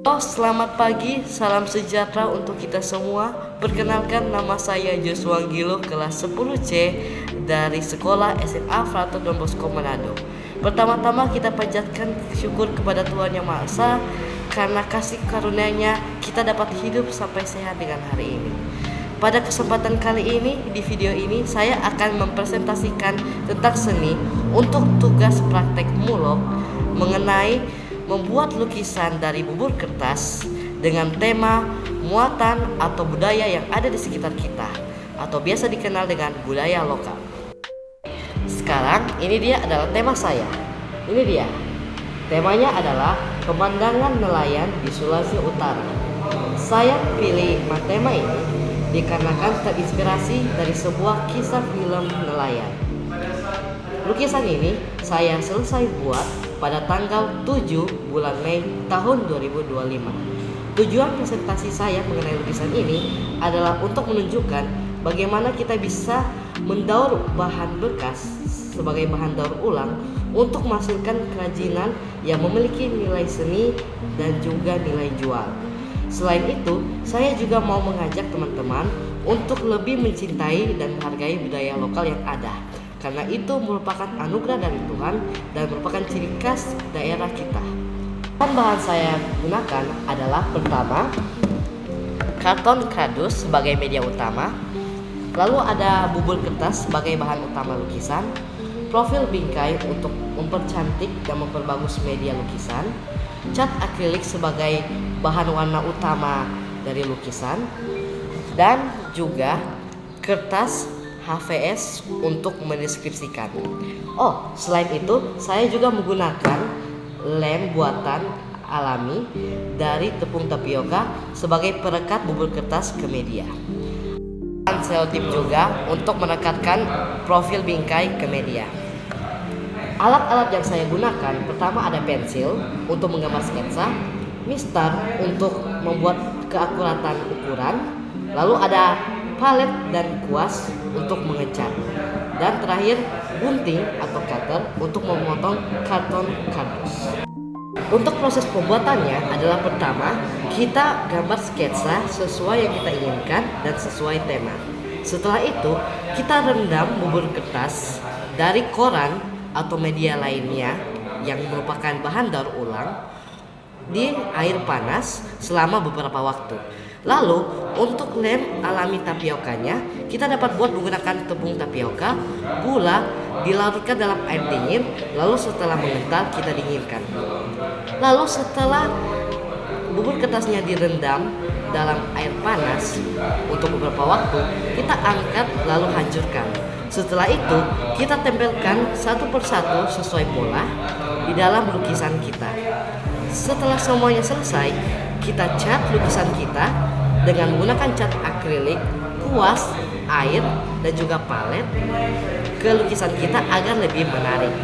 Selamat pagi, salam sejahtera untuk kita semua. Perkenalkan, nama saya Joshua Gilo, kelas 10C dari sekolah SMA Frater Don Bosco Manado. Pertama-tama kita panjatkan syukur kepada Tuhan Yang Maha Esa karena kasih karunia-Nya kita dapat hidup sampai sehat dengan hari ini. Pada kesempatan kali ini, di video ini saya akan mempresentasikan tentang seni untuk tugas praktek mulok mengenai membuat lukisan dari bubur kertas dengan tema muatan atau budaya yang ada di sekitar kita, atau biasa dikenal dengan budaya lokal. Sekarang ini dia adalah tema saya. Ini dia. Temanya adalah pemandangan nelayan di Sulawesi Utara. Saya pilih tema ini dikarenakan terinspirasi dari sebuah kisah film nelayan. Lukisan ini saya selesai buat pada tanggal 7 bulan Mei tahun 2025. Tujuan presentasi saya mengenai lukisan ini adalah untuk menunjukkan bagaimana kita bisa mendaur bahan bekas sebagai bahan daur ulang untuk menghasilkan kerajinan yang memiliki nilai seni dan juga nilai jual. Selain itu, saya juga mau mengajak teman-teman untuk lebih mencintai dan menghargai budaya lokal yang ada. Karena itu merupakan anugerah dari Tuhan dan merupakan ciri khas daerah kita. Bahan saya gunakan adalah pertama, karton kardus sebagai media utama. Lalu ada bubur kertas sebagai bahan utama lukisan, profil bingkai untuk mempercantik dan memperbagus media lukisan, cat akrilik sebagai bahan warna utama dari lukisan, dan juga kertas HVS untuk mendeskripsikan. Selain itu saya juga menggunakan lem buatan alami dari tepung tapioka sebagai perekat bubur kertas ke media. Selotip juga untuk merekatkan profil bingkai ke media. Alat-alat yang saya gunakan, pertama ada pensil untuk menggambar sketsa, mistar untuk membuat keakuratan ukuran, lalu ada palet dan kuas untuk mengecat, dan terakhir gunting atau cutter untuk memotong karton kardus. Untuk proses pembuatannya adalah pertama, kita gambar sketsa sesuai yang kita inginkan dan sesuai tema. Setelah itu, kita rendam bubur kertas dari koran atau media lainnya yang merupakan bahan daur ulang di air panas selama beberapa waktu. Lalu untuk lem alami tapiokanya, kita dapat buat menggunakan tepung tapioka, gula dilarutkan dalam air dingin, lalu setelah mengental kita dinginkan. Lalu setelah bubur kertasnya direndam dalam air panas untuk beberapa waktu, kita angkat lalu hancurkan. Setelah itu kita tempelkan satu persatu sesuai pola di dalam lukisan kita. Setelah semuanya selesai, kita cat lukisan kita dengan menggunakan cat akrilik, kuas, air, dan juga palet ke lukisan kita agar lebih menarik.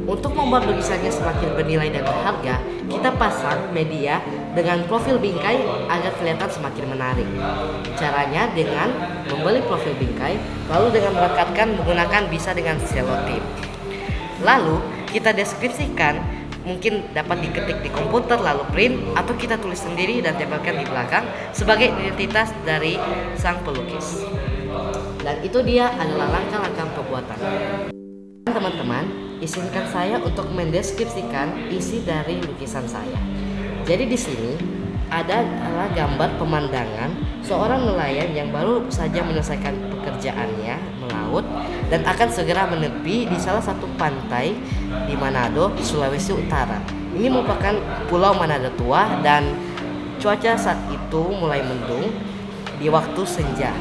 Untuk membuat lukisannya semakin bernilai dan berharga, kita pasang media dengan profil bingkai agar kelihatan semakin menarik. Caranya dengan membeli profil bingkai, lalu dengan merekatkan menggunakan bisa dengan selotip. Lalu kita deskripsikan, mungkin dapat diketik di komputer lalu print, atau kita tulis sendiri dan tempelkan di belakang sebagai identitas dari sang pelukis. Dan itu dia adalah langkah-langkah pembuatan. Teman-teman, izinkan saya untuk mendeskripsikan isi dari lukisan saya. Jadi di sini adalah gambar pemandangan seorang nelayan yang baru saja menyelesaikan pekerjaannya melaut dan akan segera menepi di salah satu pantai di Manado, Sulawesi Utara. Ini merupakan Pulau Manado Tua dan cuaca saat itu mulai mendung di waktu senja.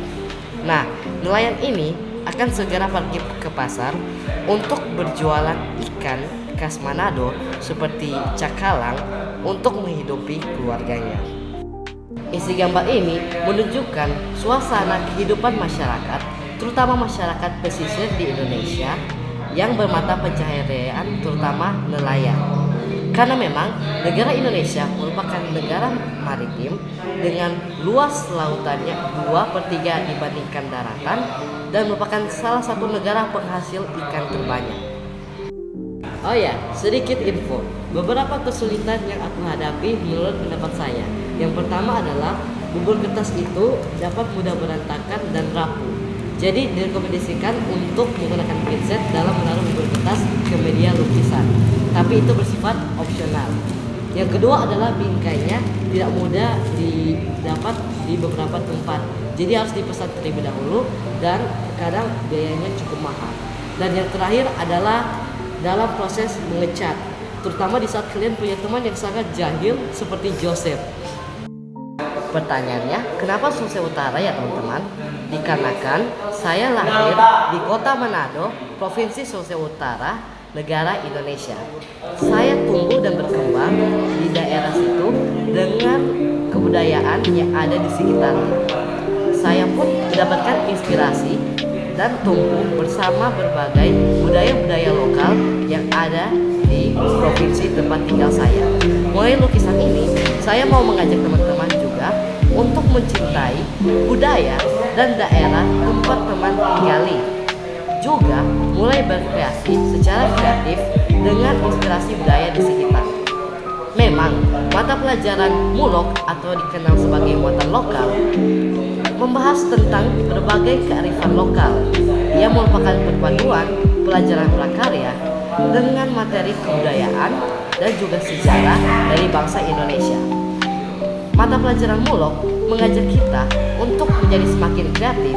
Nah, nelayan ini akan segera pergi ke pasar untuk berjualan ikan khas Manado seperti cakalang untuk menghidupi keluarganya. Isi gambar ini menunjukkan suasana kehidupan masyarakat, terutama masyarakat pesisir di Indonesia yang bermata pencaharian, terutama nelayan. Karena memang negara Indonesia merupakan negara maritim dengan luas lautannya 2/3 dibandingkan daratan dan merupakan salah satu negara penghasil ikan terbanyak. Oh ya, sedikit info. Beberapa kesulitan yang aku hadapi menurut pendapat saya. Yang pertama adalah bubur kertas itu dapat mudah berantakan dan rapuh. Jadi direkomendasikan untuk menggunakan pinset dalam menaruh bubur kertas ke media lukisan. Tapi itu bersifat opsional. Yang kedua adalah bingkainya tidak mudah didapat di beberapa tempat. Jadi harus dipesan terlebih dahulu dan kadang biayanya cukup mahal. Dan yang terakhir adalah dalam proses mengecat, terutama di saat kalian punya teman yang sangat jahil seperti Joseph. Pertanyaannya, kenapa Sulawesi Utara ya teman-teman? Dikarenakan saya lahir di kota Manado, Provinsi Sulawesi Utara, negara Indonesia. Saya tumbuh dan berkembang di daerah situ dengan kebudayaan yang ada di sekitarnya. Saya pun mendapatkan inspirasi dan tumbuh bersama berbagai budaya-budaya lokal yang ada di provinsi tempat tinggal saya. Mulai lukisan ini, saya mau mengajak teman-teman juga untuk mencintai budaya dan daerah tempat teman tinggali. Juga mulai berkreasi secara kreatif dengan inspirasi budaya di sekitar. Memang, mata pelajaran mulok atau dikenal sebagai muatan lokal membahas tentang berbagai kearifan lokal. Ia merupakan perpaduan pelajaran prakarya dengan materi kebudayaan dan juga sejarah dari bangsa Indonesia. Mata pelajaran mulok mengajak kita untuk menjadi semakin kreatif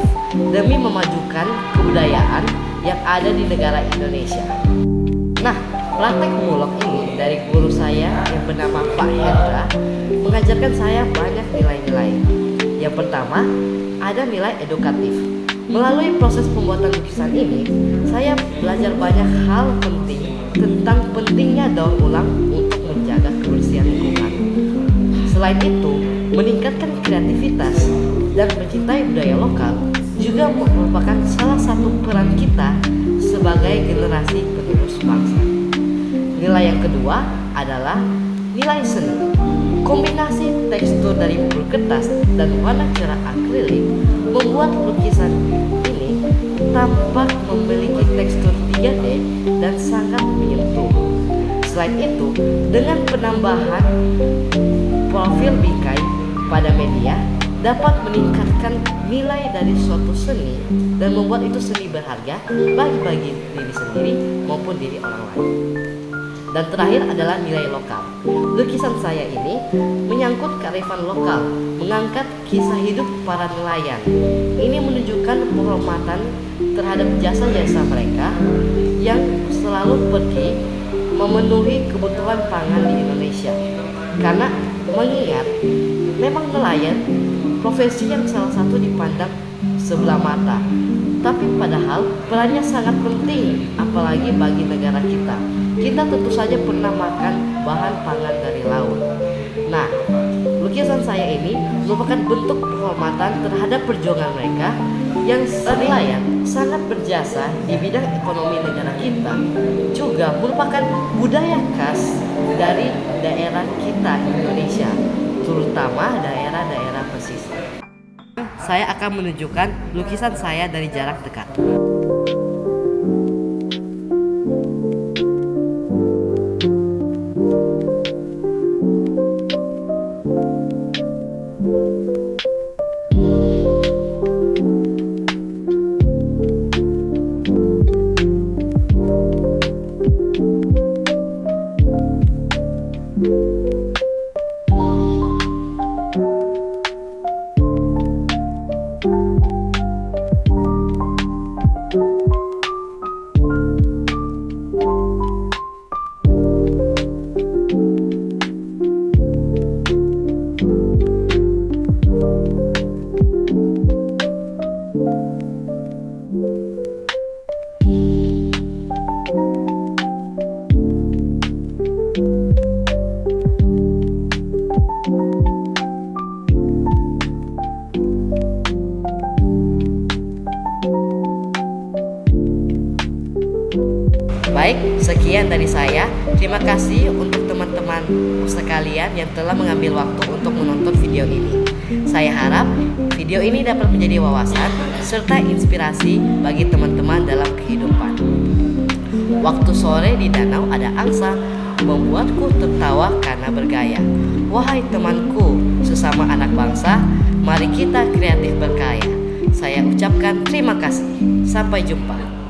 demi memajukan kebudayaan yang ada di negara Indonesia. Nah, praktek mulok ini dari guru saya yang bernama Pak Hendra mengajarkan saya banyak nilai-nilai. Yang pertama, ada nilai edukatif. Melalui proses pembuatan lukisan ini, saya belajar banyak hal penting tentang pentingnya daur ulang untuk menjaga kebersihan lingkungan. Selain itu, meningkatkan kreativitas dan mencintai budaya lokal juga merupakan salah satu peran kita sebagai generasi penerus bangsa. Nilai yang kedua adalah nilai seni. Kombinasi tekstur dari bubur kertas dan warna cerah akrilik membuat lukisan ini tampak memiliki tekstur 3D dan sangat menyentuh. Selain itu, dengan penambahan profil bingkai pada media dapat meningkatkan nilai dari suatu seni dan membuat itu seni berharga bagi diri sendiri maupun diri orang lain. Dan terakhir adalah nilai lokal. Lukisan saya ini menyangkut kearifan lokal, mengangkat kisah hidup para nelayan. Ini menunjukkan penghormatan terhadap jasa-jasa mereka yang selalu pergi memenuhi kebutuhan pangan di Indonesia. Karena mengingat memang nelayan profesi yang salah satu dipandang sebelah mata, tapi padahal perannya sangat penting, apalagi bagi negara kita. Kita tentu saja pernah makan bahan pangan dari laut. Nah, lukisan saya ini merupakan bentuk penghormatan terhadap perjuangan mereka yang nelayan sangat berjasa di bidang ekonomi negara kita. Juga merupakan budaya khas dari daerah kita Indonesia, terutama daerah-daerah pesisir. Saya akan menunjukkan lukisan saya dari jarak dekat. Baik, sekian dari saya. Terima kasih untuk teman-teman sekalian yang telah mengambil waktu untuk menonton video ini. Saya harap video ini dapat menjadi wawasan serta inspirasi bagi teman-teman dalam kehidupan. Waktu sore di danau ada angsa, membuatku tertawa karena bergaya. Wahai temanku, sesama anak bangsa, mari kita kreatif berkarya. Saya ucapkan terima kasih. Sampai jumpa.